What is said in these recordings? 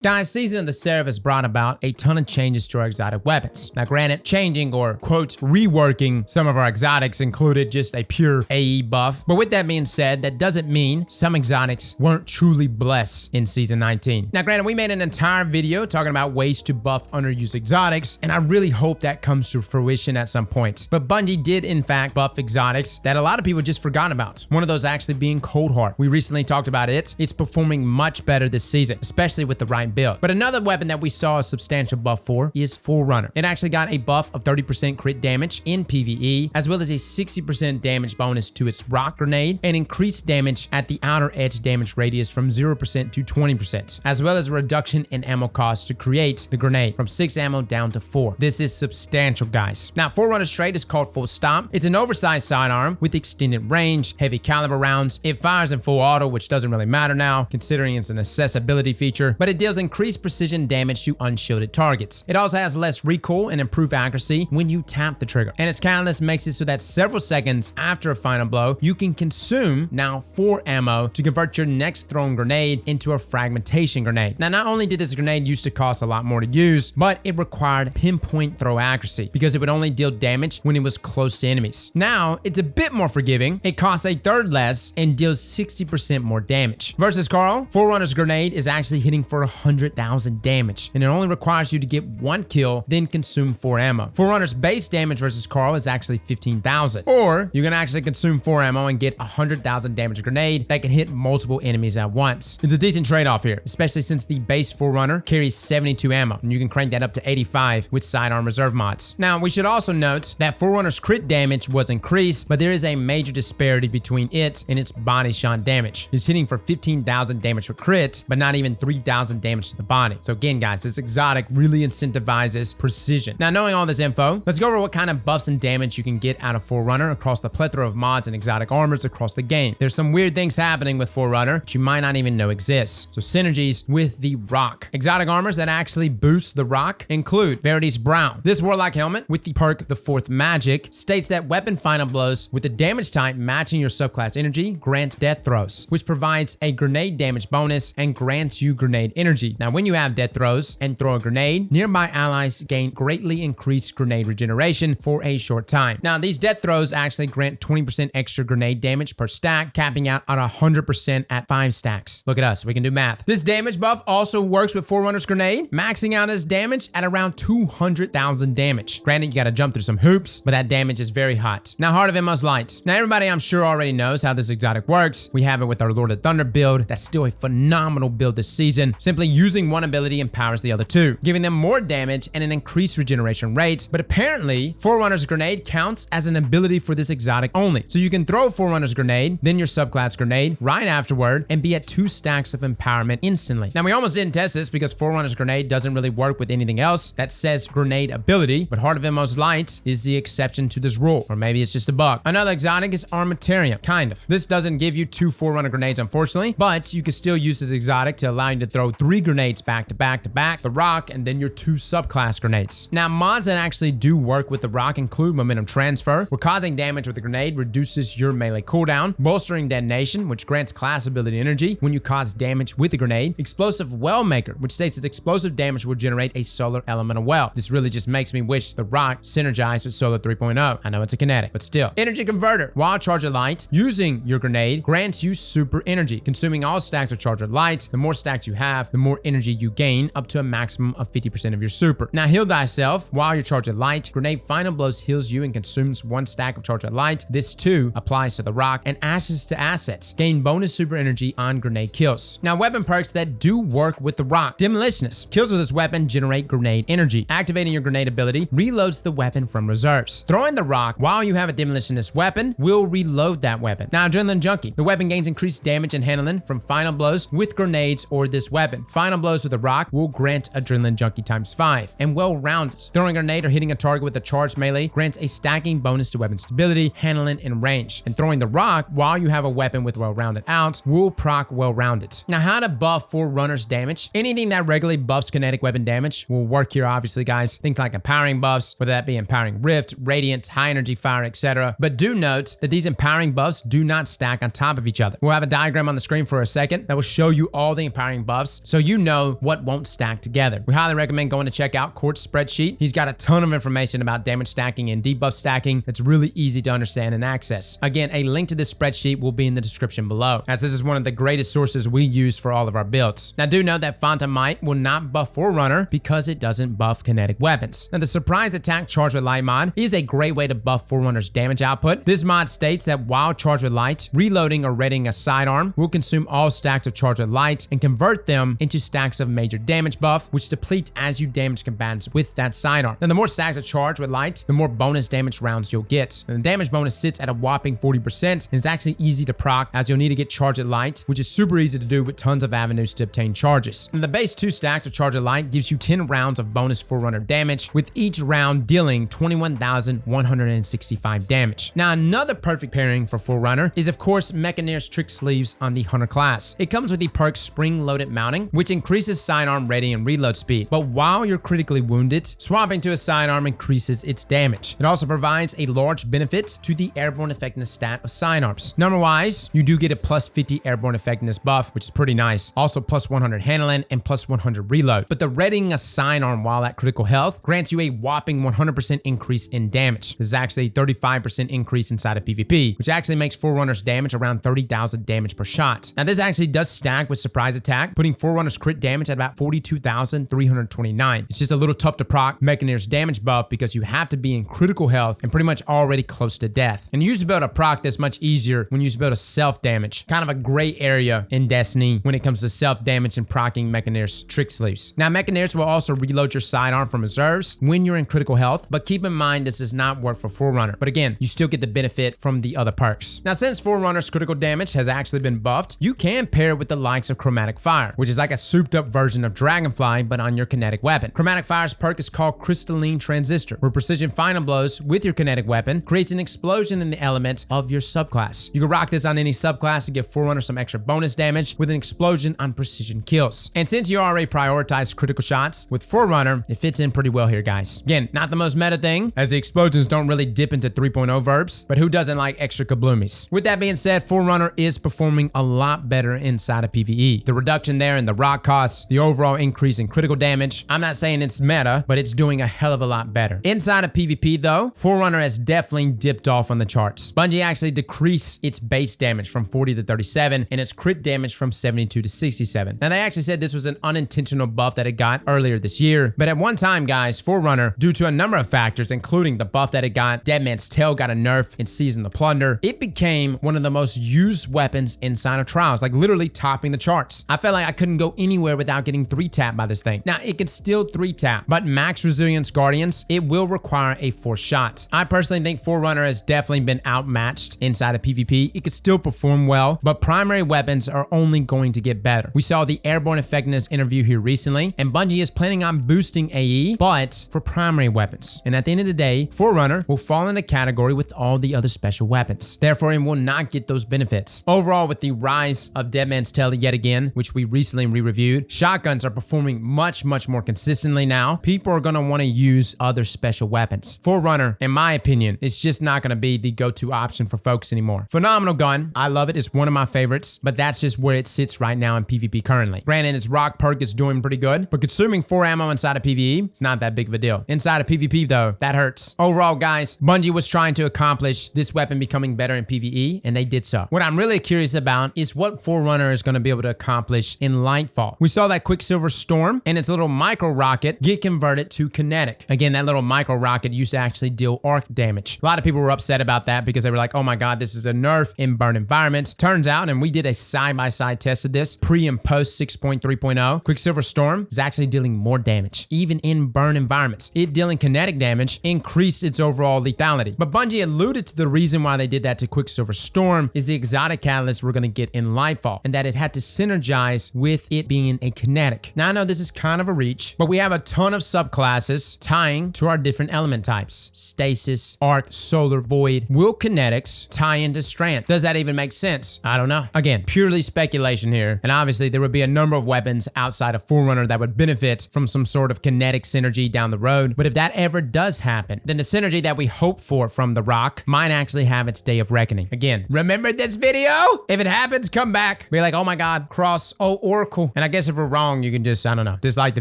Guys, Season of the Seraph has brought about a ton of changes to our exotic weapons. Now granted, changing or quote reworking some of our exotics included just a pure AE buff. But with that being said, that doesn't mean some exotics weren't truly blessed in Season 19. Now granted, we made an entire video talking about ways to buff underused exotics, and I really hope that comes to fruition at some point. But Bungie did in fact buff exotics that a lot of people just forgot about. One of those actually being Cold Heart. We recently talked about it. It's performing much better this season, especially with the right build. But another weapon that we saw a substantial buff for is Forerunner. It actually got a buff of 30% crit damage in PvE, as well as a 60% damage bonus to its rock grenade, and increased damage at the outer edge damage radius from 0% to 20%, as well as a reduction in ammo cost to create the grenade from 6 ammo down to 4. This is substantial, guys. Now, Forerunner's trait is called Full Stomp. It's an oversized sidearm with extended range, heavy caliber rounds. It fires in full auto, which doesn't really matter now, considering it's an accessibility feature, but it deals increased precision damage to unshielded targets. It also has less recoil and improved accuracy when you tap the trigger. And its catalyst makes it so that several seconds after a final blow, you can consume now 4 ammo to convert your next thrown grenade into a fragmentation grenade. Now, not only did this grenade used to cost a lot more to use, but it required pinpoint throw accuracy because it would only deal damage when it was close to enemies. Now, it's a bit more forgiving. It costs a third less and deals 60% more damage. Versus Carl, Forerunner's grenade is actually hitting for 100,000 damage, and it only requires you to get 1 kill, then consume 4 ammo. Forerunner's base damage versus Carl is actually 15,000, or you can actually consume 4 ammo and get 100,000 damage grenade that can hit multiple enemies at once. It's a decent trade-off here, especially since the base Forerunner carries 72 ammo, and you can crank that up to 85 with Sidearm Reserve mods. Now, we should also note that Forerunner's crit damage was increased, but there is a major disparity between it and its body shot damage. It's hitting for 15,000 damage for crit, but not even 3,000 damage to the body. So again, guys, this exotic really incentivizes precision. Now, knowing all this info, let's go over what kind of buffs and damage you can get out of Forerunner across the plethora of mods and exotic armors across the game. There's some weird things happening with Forerunner that you might not even know exist. So synergies with the rock. Exotic armors that actually boost the rock include Verity's Brown. This warlock helmet with the perk The Fourth Magic states that weapon final blows with the damage type matching your subclass energy grant death throws, which provides a grenade damage bonus and grants you grenade energy. Now, when you have death throws and throw a grenade, nearby allies gain greatly increased grenade regeneration for a short time. Now, these death throws actually grant 20% extra grenade damage per stack, capping out at 100% at 5 stacks. Look at us, we can do math. This damage buff also works with Forerunner's grenade, maxing out his damage at around 200,000 damage. Granted, you gotta jump through some hoops, but that damage is very hot. Now, Heart of Immo's Light. Now, everybody I'm sure already knows how this exotic works. We have it with our Lord of Thunder build. That's still a phenomenal build this season. Simply using one ability empowers the other two, giving them more damage and an increased regeneration rate. But apparently, Forerunner's grenade counts as an ability for this exotic only. So you can throw Forerunner's grenade, then your subclass grenade right afterward, and be at 2 stacks of empowerment instantly. Now, we almost didn't test this because Forerunner's grenade doesn't really work with anything else that says grenade ability, but Heart of Immo's Light is the exception to this rule, or maybe it's just a bug. Another exotic is Armatarium, kind of. This doesn't give you 2 Forerunner grenades, unfortunately, but you can still use this exotic to allow you to throw 3 grenades back to back to back, the rock, and then your 2 subclass grenades. Now, mods that actually do work with the rock include Momentum Transfer, where causing damage with a grenade reduces your melee cooldown, Bolstering Detonation, which grants class ability energy when you cause damage with a grenade, Explosive Well Maker, which states that explosive damage will generate a solar elemental well. This really just makes me wish the rock synergized with Solar 3.0. I know it's a kinetic, but still. Energy Converter. While Charger Light, using your grenade grants you super energy. Consuming all stacks of Charger Light, the more stacks you have, the more energy you gain, up to a maximum of 50% of your super. Now, Heal Thyself. While you're Charger Light, grenade final blows heals you and consumes 1 stack of Charger Light. This too applies to the rock. And Ashes to Assets. Gain bonus super energy on grenade kills. Now, weapon perks that do work with the rock. Demolitionist. Kills with this weapon generate grenade energy. Activating your grenade ability reloads the weapon from reserves. Throwing the rock while you have a demolitionist weapon will reload that weapon. Now, Adrenaline Junkie. The weapon gains increased damage and handling from final blows with grenades or this weapon. Final blows with a rock will grant Adrenaline Junkie ×5. And well-rounded. Throwing a grenade or hitting a target with a charged melee grants a stacking bonus to weapon stability, handling, and range. And throwing the rock while you have a weapon with well-rounded out will proc well-rounded. Now, how to buff Forerunner's damage? Anything that regularly buffs kinetic weapon damage will work here, obviously, guys. Think like empowering buffs, whether that be empowering Rift, Radiant, High Energy Fire, etc. But do note that these empowering buffs do not stack on top of each other. We'll have a diagram on the screen for a second that will show you all the empowering buffs, so you know what won't stack together. We highly recommend going to check out Court's spreadsheet. He's got a ton of information about damage stacking and debuff stacking that's really easy to understand and access. Again, a link to this spreadsheet will be in the description below, as this is one of the greatest sources we use for all of our builds. Now, do know that Font of Might will not buff Forerunner because it doesn't buff kinetic weapons. Now, the surprise attack charged with light mod is a great way to buff Forerunner's damage output. This mod states that while charged with light, reloading or readying a sidearm will consume all stacks of charged with light and convert them into stacks of major damage buff, which depletes as you damage combatants with that sidearm. Now, the more stacks are charged with light, the more bonus damage rounds you'll get. And the damage bonus sits at a whopping 40%, and it's actually easy to proc as you'll need to get charged with light, which is super easy to do with tons of avenues to obtain charges. And the base 2 stacks of charged with light gives you 10 rounds of bonus Forerunner damage, with each round dealing 21,165 damage. Now, another perfect pairing for Forerunner is of course Mechaneer's Tricksleeves on the Hunter class. It comes with the perk spring-loaded mounting, which increases sidearm ready and reload speed. But while you're critically wounded, swapping to a sidearm increases its damage. It also provides a large benefit to the airborne effectiveness stat of sidearms. Number-wise, you do get a plus 50 airborne effectiveness buff, which is pretty nice. Also plus 100 handling and plus 100 reload. But the readying a sidearm while at critical health grants you a whopping 100% increase in damage. This is actually a 35% increase inside of PvP, which actually makes Forerunner's damage around 30,000 damage per shot. Now, this actually does stack with surprise attack, putting Forerunner's crit damage at about 42,329. It's just a little tough to proc Mechaneer's damage buff because you have to be in critical health and pretty much already close to death. And you used to be able to proc this much easier when you used to be able to self-damage. Kind of a gray area in Destiny when it comes to self-damage and proccing Mechaneer's Tricksleeves. Now, Mechaneers will also reload your sidearm from reserves when you're in critical health, but keep in mind this does not work for Forerunner. But again, you still get the benefit from the other perks. Now, since Forerunner's critical damage has actually been buffed, you can pair it with the likes of Chromatic Fire, which is like a souped up version of Dragonfly, but on your kinetic weapon. Chromatic Fire's perk is called Crystalline Transistor, where precision final blows with your kinetic weapon creates an explosion in the element of your subclass. You can rock this on any subclass to give Forerunner some extra bonus damage with an explosion on precision kills. And since you already prioritize critical shots with Forerunner, it fits in pretty well here, guys. Again, not the most meta thing, as the explosions don't really dip into 3.0 verbs, but who doesn't like extra kabloomies? With that being said, Forerunner is performing a lot better inside of PvE. The reduction there in the rock costs, the overall increase in critical damage, I'm not saying it's meta, but it's doing a hell of a lot better. Inside of PvP though, Forerunner has definitely dipped off on the charts. Bungie actually decreased its base damage from 40 to 37 and its crit damage from 72 to 67. Now, they actually said this was an unintentional buff that it got earlier this year, but at one time, guys, Forerunner, due to a number of factors, including the buff that it got, Dead Man's Tale got a nerf in Season of the Plunder, it became one of the most used weapons inside of Trials, like literally topping the charts. I felt like I couldn't go anywhere without getting 3-tapped by this thing. Now, it can still 3-tap, but max resilience Guardians, it will require a 4th shot. I personally think Forerunner has definitely been outmatched inside of PvP. It could still perform well, but primary weapons are only going to get better. We saw the airborne effectiveness interview here recently, and Bungie is planning on boosting AE, but for primary weapons. And at the end of the day, Forerunner will fall in the category with all the other special weapons. Therefore, it will not get those benefits. Overall, with the rise of Dead Man's Tale yet again, which we recently re-reviewed, shotguns are performing much more consistently now. People are going to want to use other special weapons. Forerunner, in my opinion, is just not going to be the go-to option for folks anymore. Phenomenal gun. I love it. It's one of my favorites, but that's just where it sits right now in PvP currently. Granted, its rock perk is doing pretty good, but consuming 4 ammo inside of PvE, it's not that big of a deal. Inside of PvP though, that hurts. Overall, guys, Bungie was trying to accomplish this weapon becoming better in PvE, and they did so. What I'm really curious about is what Forerunner is going to be able to accomplish in Lightfall. We saw that Quicksilver Storm and its little micro rocket get converted to kinetic. Again, that little micro rocket used to actually deal arc damage. A lot of people were upset about that because they were like, oh my god, this is a nerf in burn environments. Turns out, and we did a side-by-side test of this, pre and post 6.3.0, Quicksilver Storm is actually dealing more damage, even in burn environments. It dealing kinetic damage increased its overall lethality. But Bungie alluded to the reason why they did that to Quicksilver Storm is the exotic catalyst we're going to get in Lightfall, and that it had to synergize with it being a kinetic. Now, I know this is kind of a reach, but we have a ton of subclasses tying to our different element types. Stasis, Arc, Solar, Void. Will kinetics tie into Strand? Does that even make sense? I don't know. Again, purely speculation here, and obviously there would be a number of weapons outside of Forerunner that would benefit from some sort of kinetic synergy down the road, but if that ever does happen, then the synergy that we hope for from the rock might actually have its day of reckoning. Again, remember this video? If it happens, come back. Be like, oh my god, Cross, oh Oracle, And I guess if we're wrong, you can just, I don't know, dislike the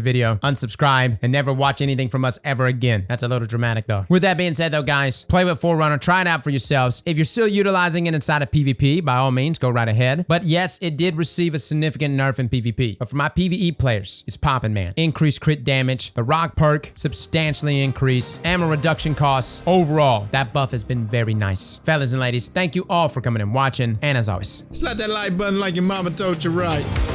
video, unsubscribe, and never watch anything from us ever again. That's a little dramatic though. With that being said though, guys, play with Forerunner, try it out for yourselves. If you're still utilizing it inside of PvP, by all means, go right ahead. But yes, it did receive a significant nerf in PvP. But for my PvE players, it's popping, man. Increased crit damage, the rock perk substantially increased, ammo reduction costs. Overall, that buff has been very nice. Fellas and ladies, thank you all for coming and watching, and as always, Slap that like button like your mama told you right.